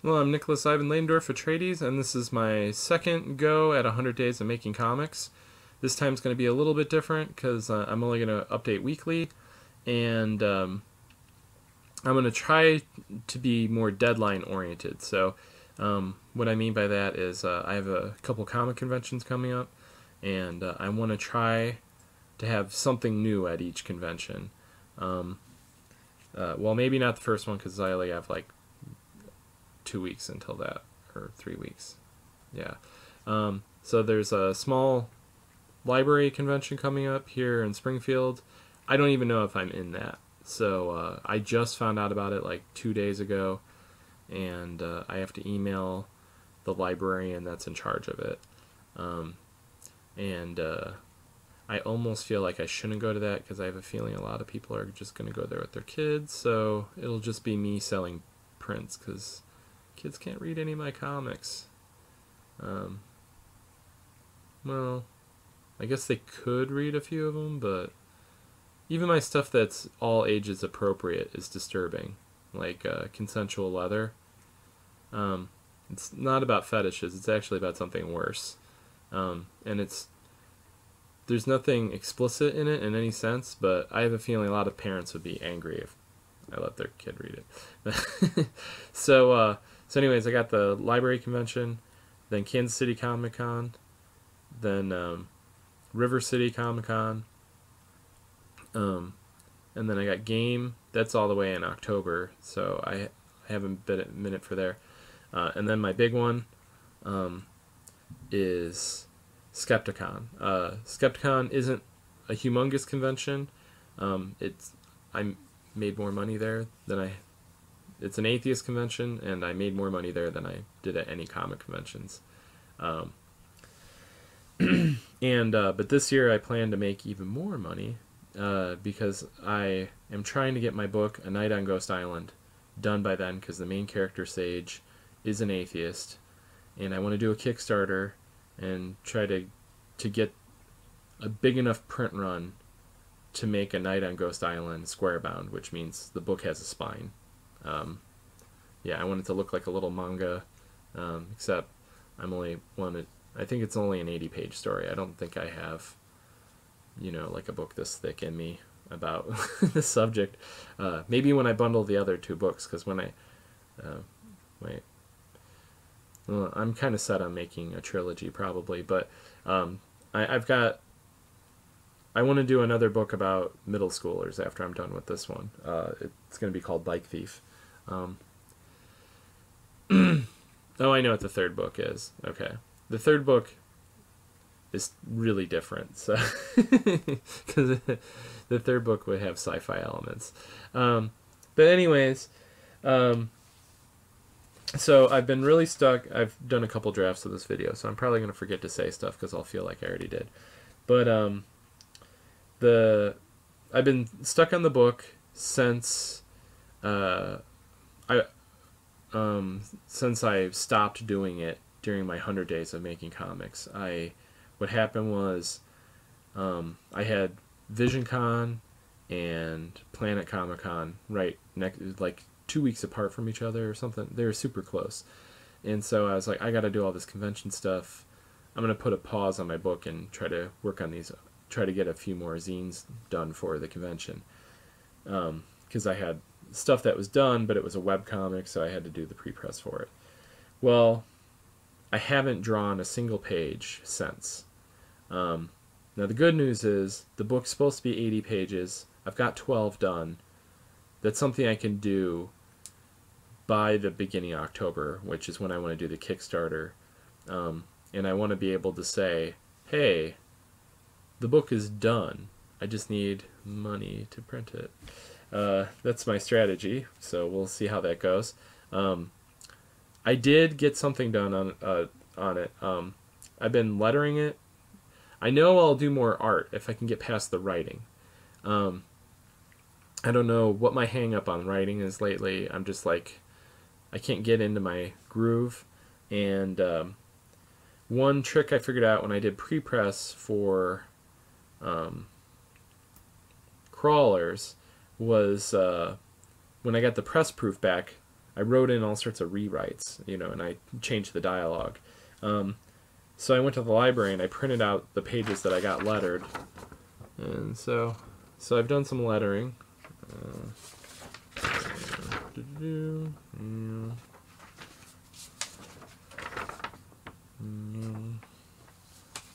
Well, I'm Nicholas Ivan Ladendorf-Atreides, and this is my second go at 100 Days of Making Comics. This time's going to be a little bit different because I'm only going to update weekly, and I'm going to try to be more deadline-oriented. So what I mean by that is I have a couple comic conventions coming up, and I want to try to have something new at each convention. Well, maybe not the first one because I only have like 2 weeks until that, or 3 weeks. Yeah. So there's a small library convention coming up here in Springfield. I don't even know if I'm in that. So I just found out about it like 2 days ago, and I have to email the librarian that's in charge of it. I almost feel like I shouldn't go to that because I have a feeling a lot of people are just going to go there with their kids. So it'll just be me selling prints because kids can't read any of my comics. Well, I guess they could read a few of them, but even my stuff that's all ages appropriate is disturbing, like consensual leather. It's not about fetishes, it's actually about something worse. And there's nothing explicit in it in any sense, but I have a feeling a lot of parents would be angry if I let their kid read it. So anyways, I got the library convention, then Kansas City Comic Con, then River City Comic Con, and then I got Game. That's all the way in October, so I haven't been a minute for there. And then my big one is Skepticon. Skepticon isn't a humongous convention. I made more money there than it's an atheist convention, and I made more money there than I did at any comic conventions. But this year I plan to make even more money because I am trying to get my book, A Night on Ghost Island, done by then because the main character, Sage, is an atheist, and I want to do a Kickstarter and try to get a big enough print run to make A Night on Ghost Island square bound, which means the book has a spine. Yeah, I want it to look like a little manga, except I think it's only an 80-page story. I don't think I have, like a book this thick in me about the subject. Maybe when I bundle the other two books, because when I'm kind of set on making a trilogy probably, but I want to do another book about middle schoolers after I'm done with this one. It's going to be called Bike Thief. Oh, I know what the third book is. Okay. The third book is really different, so because the third book would have sci-fi elements. But anyways, so I've been really stuck. I've done a couple drafts of this video, so I'm probably going to forget to say stuff because I'll feel like I already did. But I've been stuck on the book since since I stopped doing it during my 100 days of making comics. What happened was I had VisionCon and Planet Comic Con right next, like 2 weeks apart from each other or something. They were super close, and so I was like, I got to do all this convention stuff. I'm gonna put a pause on my book and try to work on these. Try to get a few more zines done for the convention, because I had stuff that was done, but it was a webcomic, so I had to do the pre-press for it. Well, I haven't drawn a single page since. Now the good news is the book's supposed to be 80 pages. I've got 12 done. That's something I can do by the beginning of October, which is when I want to do the Kickstarter. And I want to be able to say, hey, the book is done. I just need money to print it. That's my strategy, so we'll see how that goes. I did get something done on it. I've been lettering it. I know I'll do more art if I can get past the writing. I don't know what my hang up on writing is lately. I'm just like, I can't get into my groove. And one trick I figured out when I did pre-press for Crawlers was when I got the press proof back I wrote in all sorts of rewrites, you know, and I changed the dialogue. So I went to the library and I printed out the pages that I got lettered, and so I've done some lettering.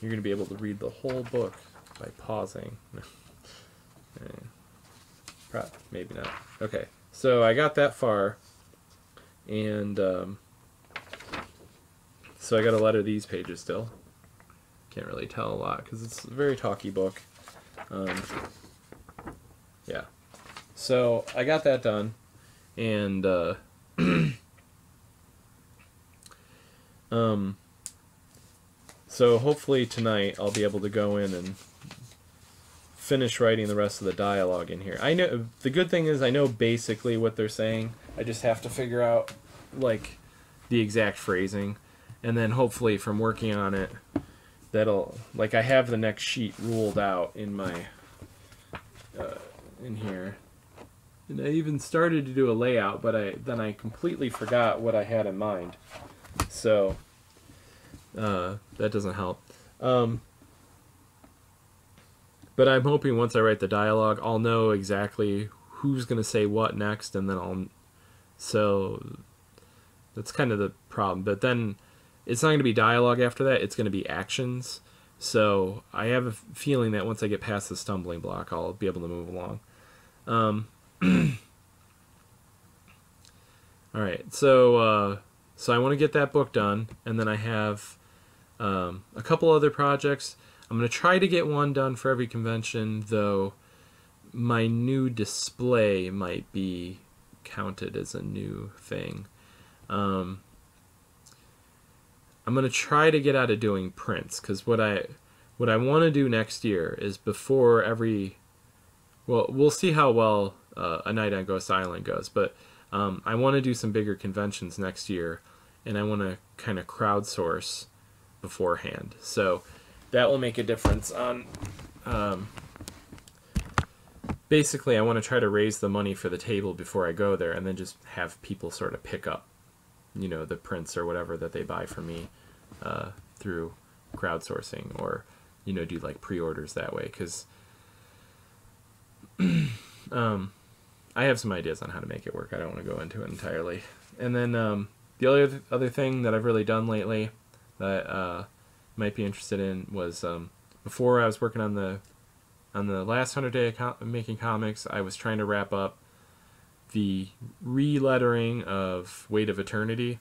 You're going to be able to read the whole book by pausing. Maybe not. Okay, so I got that far, and so I got to letter these pages still. Can't really tell a lot because it's a very talky book. Yeah. So I got that done, and so hopefully tonight I'll be able to go in and finish writing the rest of the dialogue in here. I know the good thing is I know basically what they're saying. I just have to figure out like the exact phrasing, and then hopefully from working on it, that'll like I have the next sheet ruled out in my in here. And I even started to do a layout, but then I completely forgot what I had in mind. So that doesn't help. But I'm hoping once I write the dialogue, I'll know exactly who's going to say what next, and then so that's kind of the problem. But then it's not going to be dialogue after that, it's going to be actions. So I have a feeling that once I get past the stumbling block, I'll be able to move along. All right, so I want to get that book done, and then I have a couple other projects. I'm going to try to get one done for every convention, though my new display might be counted as a new thing. I'm going to try to get out of doing prints, because what I want to do next year is before every... Well, we'll see how well A Night on Ghost Island goes, but I want to do some bigger conventions next year, and I want to kind of crowdsource beforehand. So that will make a difference on... basically, I want to try to raise the money for the table before I go there, and then just have people sort of pick up, you know, the prints or whatever that they buy from me through crowdsourcing, or, you know, do like pre-orders that way, because I have some ideas on how to make it work. I don't want to go into it entirely. And then the other thing that I've really done lately that might be interested in was before I was working on the last 100 day of making comics, I was trying to wrap up the re-lettering of Weight of Eternity,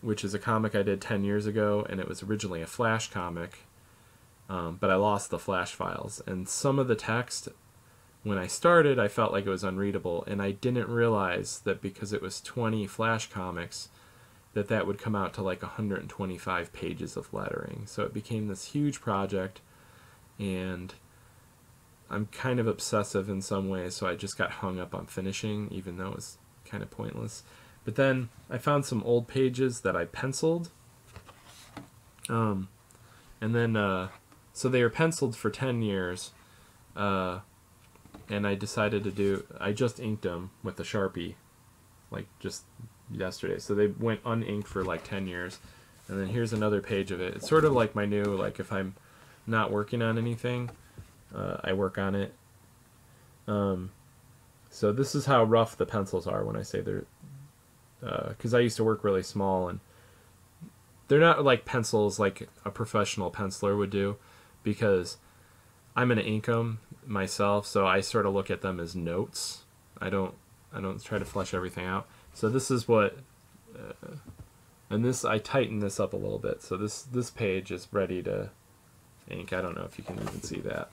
which is a comic I did 10 years ago, and it was originally a Flash comic, but I lost the Flash files, and some of the text, when I started, I felt like it was unreadable, and I didn't realize that because it was 20 Flash comics, that would come out to like 125 pages of lettering. So it became this huge project, and I'm kind of obsessive in some ways, so I just got hung up on finishing, even though it was kind of pointless. But then I found some old pages that I penciled, and then so they were penciled for 10 years, and I decided I just inked them with a Sharpie, like just yesterday. So they went uninked for like 10 years, and then here's another page of it. It's sort of like my new, like if I'm not working on anything, I work on it. So this is how rough the pencils are when I say they're, because I used to work really small, and they're not like pencils like a professional penciler would do, because I'm going to ink them myself, so I sort of look at them as notes. I don't try to flesh everything out. So this is what, and this, I tighten this up a little bit, so this page is ready to ink. I don't know if you can even see that.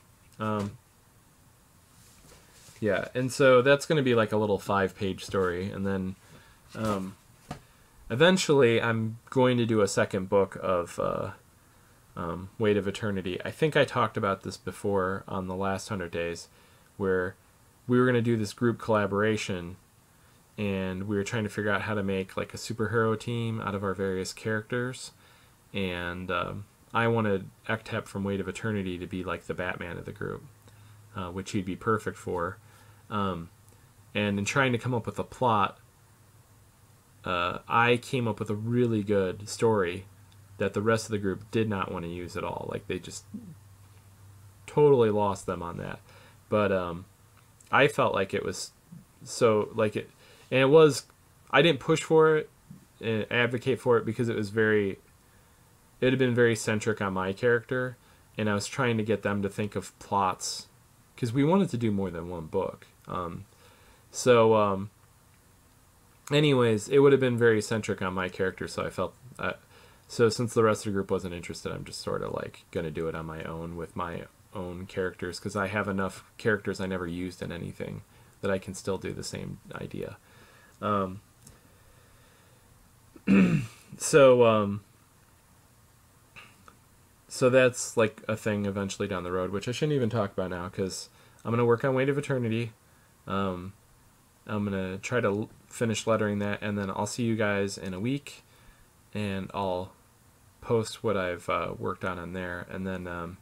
Yeah, and so that's going to be like a little 5-page story, and then eventually I'm going to do a second book of Weight of Eternity. I think I talked about this before on the last 100 days, where we were going to do this group collaboration, and we were trying to figure out how to make like a superhero team out of our various characters, and I wanted Ektep from Weight of Eternity to be like the Batman of the group, which he'd be perfect for. And in trying to come up with a plot, I came up with a really good story that the rest of the group did not want to use at all. Like, they just totally lost them on that. But I felt like it was so, like, it, and it was, I didn't push for it and advocate for it because it was very, it had been very centric on my character, and I was trying to get them to think of plots because we wanted to do more than one book. Anyways, it would have been very centric on my character, so I felt so since the rest of the group wasn't interested, I'm just sort of like gonna do it on my own with my own characters because I have enough characters I never used in anything that I can still do the same idea. So that's like a thing eventually down the road, which I shouldn't even talk about now because I'm gonna work on Weight of Eternity. I'm gonna try to finish lettering that, and then I'll see you guys in a week, and I'll post what I've worked on there, and then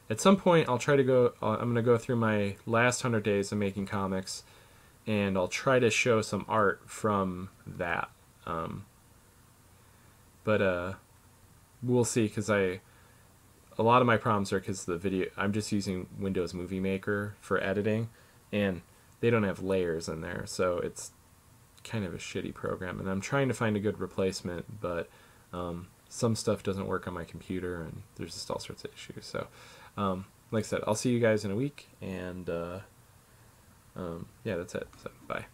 at some point I'll try to go. I'm gonna go through my last 100 days of making comics, and I'll try to show some art from that. But we'll see because a lot of my problems are because the video. I'm just using Windows Movie Maker for editing, and they don't have layers in there, so it's kind of a shitty program. And I'm trying to find a good replacement, but some stuff doesn't work on my computer, and there's just all sorts of issues. So, like I said, I'll see you guys in a week, and yeah, that's it. So, bye.